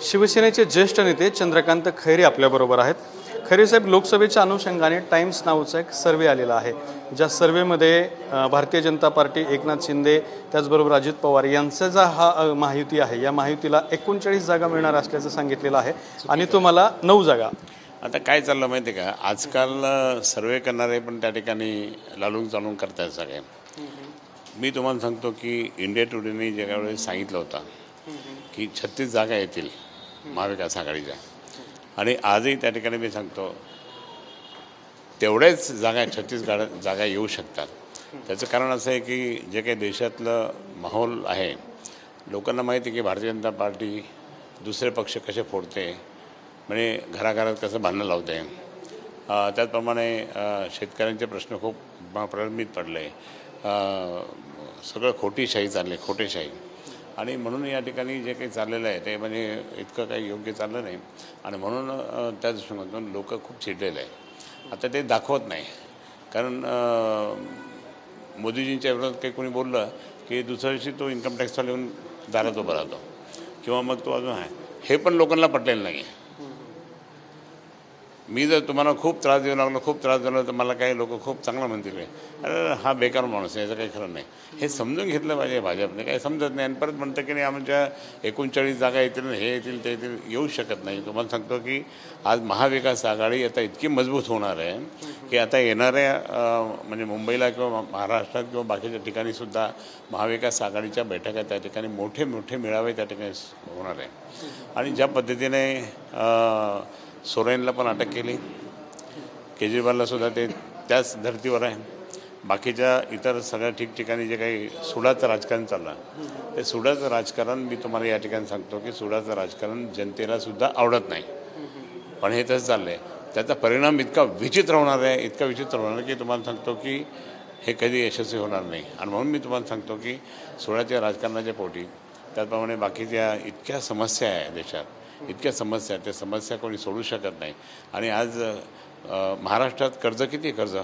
शिवसेनेचे ज्येष्ठ नेते चंद्रकांत खैरे आपल्याबरोबर आहेत। खैरे साहेब, लोकसभेच्या अनुषंगाने टाइम्स नावाचा एक सर्वे आलेला आहे, ज्या सर्वेमध्ये भारतीय जनता पार्टी, एकनाथ शिंदे त्याचबरोबर अजित पवार यांचा जो हा महायुती आहे, या महायुतीला 39 जागा मिळणार असल्याचं सांगितलेलं आहे आणि तुम्हाला 9 जागा। आता काय चाललं माहिती आहे का, आजकाल सर्वे करणारे पण त्या ठिकाणी लालून चालून करतात सगळे। मी तुम्हाला सांगतो की इंडिया टुडेने ज्यावेळी सांगितलं होतं की 36 जागा येतील महाविकास आघाडीच्या, आणि आजही त्या ठिकाणी मी सांगतो तेवढ्याच जागा 36 जागा येऊ शकतात। त्याचं कारण असं आहे की जे काही देशातलं माहोल आहे, लोकांना माहिती आहे की भारतीय जनता पार्टी दुसरे पक्ष कसे फोडते, म्हणजे घराघरात कसं भांडणं लावते। त्याचप्रमाणे शेतकऱ्यांचे प्रश्न खूप प्रलंबित पडले, सगळं खोटीशाही चालले, खोटेशाही, आणि म्हणून या ठिकाणी जे काही चाललेलं आहे ते म्हणजे इतकं काही योग्य चाललं नाही, आणि म्हणून त्या दृष्टिकोनातून लोक खूप चिडलेले आहे। आता ते दाखवत नाही, कारण मोदीजींच्या विरोधात काही कोणी बोललं की दुसऱ्या दिवशी तो इन्कम टॅक्सवाला येऊन दारात उभा राहतो, किंवा मग तो अजून आहे, हे पण लोकांना पटलेलं नाही। मी जर तुम्हाला खूप त्रास देऊ लागलो, खूप त्रास झाला, तर मला काही लोक खूप चांगलं म्हणतील, अरे हा बेकार माणूस आहे, याचं काही खरं नाही। हे समजून घेतलं पाहिजे भाजपने, काही समजत नाही, आणि परत म्हणतं की नाही आमच्या 39 जागा येतील, हे येतील, ते येतील, येऊ शकत नाही। तुम्हाला सांगतो की आज महाविकास आघाडी आता इतकी मजबूत होणार आहे की आता येणाऱ्या म्हणजे मुंबईला किंवा महाराष्ट्रात किंवा बाकीच्या ठिकाणीसुद्धा महाविकास आघाडीच्या बैठका त्या ठिकाणी मोठे मोठे मेळावे त्या ठिकाणी होणार आहे। आणि ज्या पद्धतीने सोरेनला पण अटक केली, केजरीवालला सुद्धा ते त्याच धर्तीवर आहे, बाकीच्या इतर सगळ्या ठिकठिकाणी जे काही सुडाचं राजकारण चाललं, ते सुडाचं राजकारण मी तुम्हाला या ठिकाणी सांगतो की सुडाचं राजकारण जनतेला सुद्धा आवडत नाही, पण हे तसं चाललं आहे। त्याचा परिणाम इतका विचित्र होणार आहे, इतका विचित्र होणार आहे की तुम्हाला सांगतो की हे कधी यशस्वी होणार नाही। आणि म्हणून मी तुम्हाला सांगतो की सुडाच्या राजकारणाच्या पोटी, त्याचप्रमाणे बाकीच्या इतक्या समस्या आहे देशात, इतक्या समस्या आहेत, त्या समस्या कोणी सोडू शकत नाही। आणि आज महाराष्ट्रात कर्ज किती कर्ज,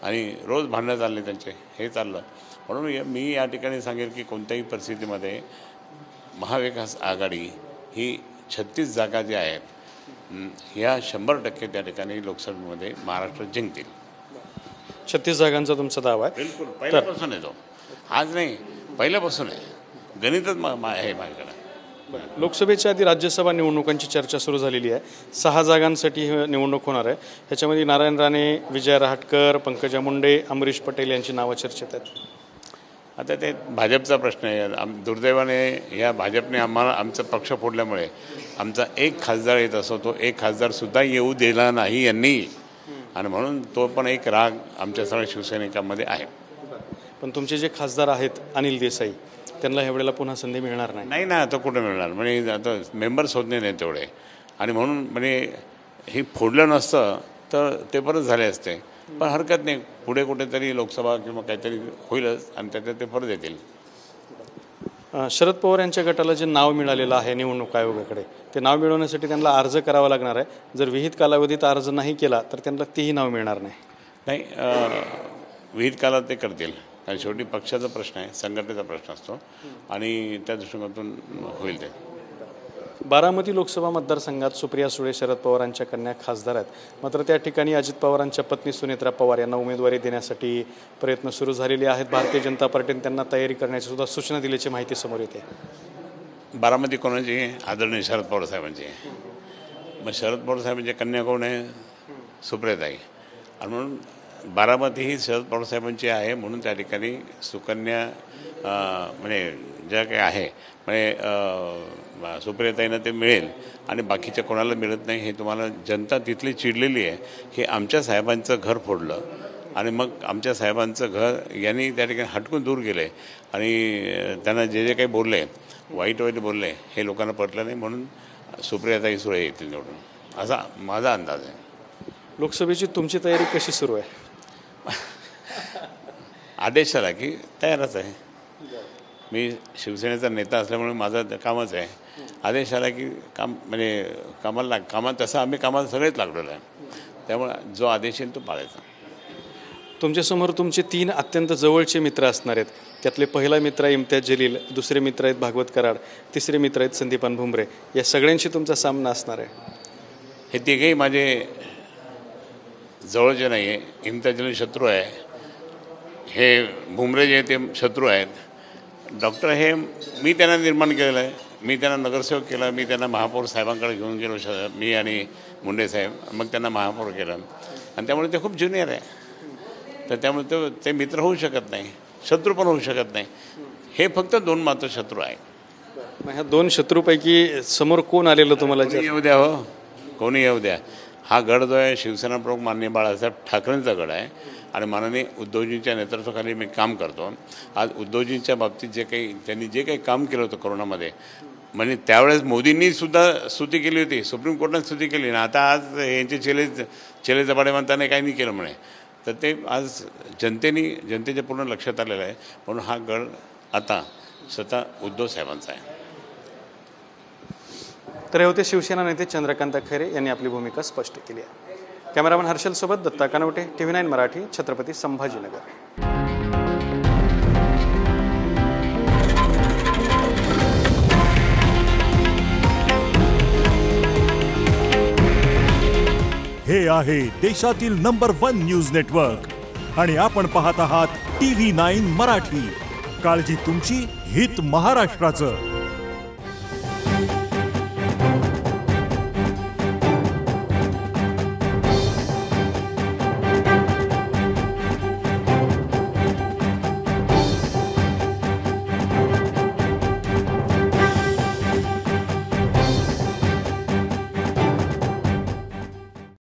आणि रोज भांडणं चालले त्यांचे, हे चाललं। म्हणून मी या ठिकाणी सांगेल की कोणत्याही परिस्थितीमध्ये महाविकास आघाडी ही 36 जागा ज्या आहेत ह्या 100% त्या ठिकाणी लोकसभेमध्ये महाराष्ट्र जिंकतील। 36 जागांचा तुमचा दावा आहे? बिलकुल, पहिल्यापासून आहे तो, आज नाही, पहिल्यापासून आहे, गणितच आहे माझ्याकडे। लोकसभेच्या आधी राज्यसभा निवडणुकांची चर्चा सुरू झालेली आहे। 6 जागांसाठी निवडणूक होणार आहे। ह्याच्यामध्ये नारायण राणे, विजय रहाटकर, पंकजा मुंडे, अमरीश पटेल यांची नावं चर्चेत आहेत। आता ते भाजपचा प्रश्न आहे। दुर्दैवाने या भाजपने आमचा पक्ष फोडल्यामुळे आमचा एक खासदार येत असो, तो एक खासदारसुद्धा येऊ दिला नाही यांनी, आणि म्हणून तो पण एक राग आमच्या सगळ्या शिवसैनिकांमध्ये आहे। पण तुमचे जे खासदार आहेत अनिल देसाई, त्यांना ह्या वेळेला पुन्हा संधी मिळणार नाही ना, आता कुठं मिळणार, म्हणजे आता मेंबर्स होत नाही तेवढे, आणि म्हणून म्हणजे हे फोडलं नसतं तर ते परत झाले असते, पण हरकत नाही, पुढे कुठेतरी लोकसभा किंवा काहीतरी होईलच, आणि त्याच्यात ते परत येतील। शरद पवार यांच्या गटाला जे नाव मिळालेलं आहे निवडणूक आयोगाकडे, ते नाव मिळवण्यासाठी त्यांना अर्ज करावा लागणार आहे। जर विहित कालावधीत अर्ज नाही केला तर त्यांना तेही नाव मिळणार नाही। विहित कालात ते करतील, आणि शेवटी पक्षाचा प्रश्न आहे, संघटनेचा प्रश्न असतो, आणि त्या दृष्टिकोनातून होईल ते। बारामती लोकसभा मतदारसंघात सुप्रिया सुळे शरद पवारांच्या कन्या खासदार आहेत, मात्र त्या ठिकाणी अजित पवारांच्या पत्नी सुनेत्रा पवार यांना उमेदवारी देण्यासाठी प्रयत्न सुरू झालेले आहेत। भारतीय जनता पार्टीने त्यांना तयारी करण्याची सुद्धा सूचना दिल्याची माहिती समोर येते। बारामती कोणाची? आदरणीय शरद पवार साहेबांची। मग शरद पवार साहेबांची कन्या कोण आहे? सुप्रियाताई, आणि म्हणून बारामती ही शरद पवार साहेबांची आहे, म्हणून त्या ठिकाणी सुकन्या म्हणजे ज्या काही आहे म्हणजे सुप्रियाताईंना ते मिळेल, आणि बाकीच्या कोणाला मिळत नाही। हे तुम्हाला जनता तिथली चिडलेली आहे की आमच्या साहेबांचं घर फोडलं, आणि मग आमच्या साहेबांचं घर यांनी त्या ठिकाणी हटकून दूर गेले, आणि त्यांना जे जे काही बोलले, वाईट बोलले, हे लोकांना पटलं नाही, म्हणून सुप्रियाताई सुळे येतील निवडून, असा माझा अंदाज आहे। लोकसभेची तुमची तयारी कशी सुरू आहे? आदेश आला की तयारच आहे। मी शिवसेनेचा नेता असल्यामुळे माझं कामच आहे, आदेश आला की काम, म्हणजे कामात तसं आम्ही कामाला सगळेच लागलेलो आहे, त्यामुळे जो आदेश येईल तो पाळायचा। तुमच्यासमोर तुमचे 3 अत्यंत जवळचे मित्र असणार आहेत. त्यातले पहिला मित्र आहे इम्तियाज जलील, दुसरे मित्र आहेत भागवत कराड, तिसरे मित्र आहेत संदीपान भुमरे. या सगळ्यांशी तुमचा सामना असणार आहे. हे तिघेही माझे जवळचे नाही आहे. इम्तियाज जलील शत्रू आहे, हे भुमरे जे ते शत्रू आहेत. डॉक्टर हे मी त्यांना निर्माण केलेलं आहे, मी त्यांना नगरसेवक केला, मी त्यांना महापौर साहेबांकडे घेऊन गेलो, मी आणि मुंडे साहेब, मग त्यांना महापौर केलं. आणि त्यामुळे ते खूप ज्युनियर आहे. तर त्यामुळे ते मित्र होऊ शकत नाही, शत्रू पण होऊ शकत नाही. हे फक्त 2 मात्र शत्रू आहे. मग ह्या 2 शत्रूपैकी समोर कोण आलेलं तुम्हाला? येऊ द्या हो, कोणी येऊ द्या. हा गड जो आहे शिवसेना प्रमुख माननीय बाळासाहेब ठाकरेंचा गड आहे आणि माननीय उद्धवजींच्या नेतृत्वाखाली मी काम करतो. आज उद्धवजींच्या बाबतीत त्यांनी जे काही काम केलं होतं कोरोनामध्ये, म्हणजे त्यावेळेस मोदींनी सुद्धा स्तुती केली होती, सुप्रीम कोर्टाने स्तुती केली ना. आता आज यांचे चेले जबाडे म्हणताना काही नाही केलं म्हणे. तर ते आज जनतेच्या पूर्ण लक्षात आलेलं आहे. म्हणून हा गड आता स्वतः उद्धव साहेबांचा आहे. तर हे होते शिवसेना नेते चंद्रकांत खैरे यांनी आपली भूमिका स्पष्ट केली आहे. कॅमेरामन हर्षलसोबत दत्ता कानवटे, TV9 मराठी, छत्रपती संभाजीनगर. हे आहे देशातील नंबर 1 न्यूज नेटवर्क आणि आपण पाहत आहात TV9 मराठी. काळजी तुमची, हित महाराष्ट्राचं.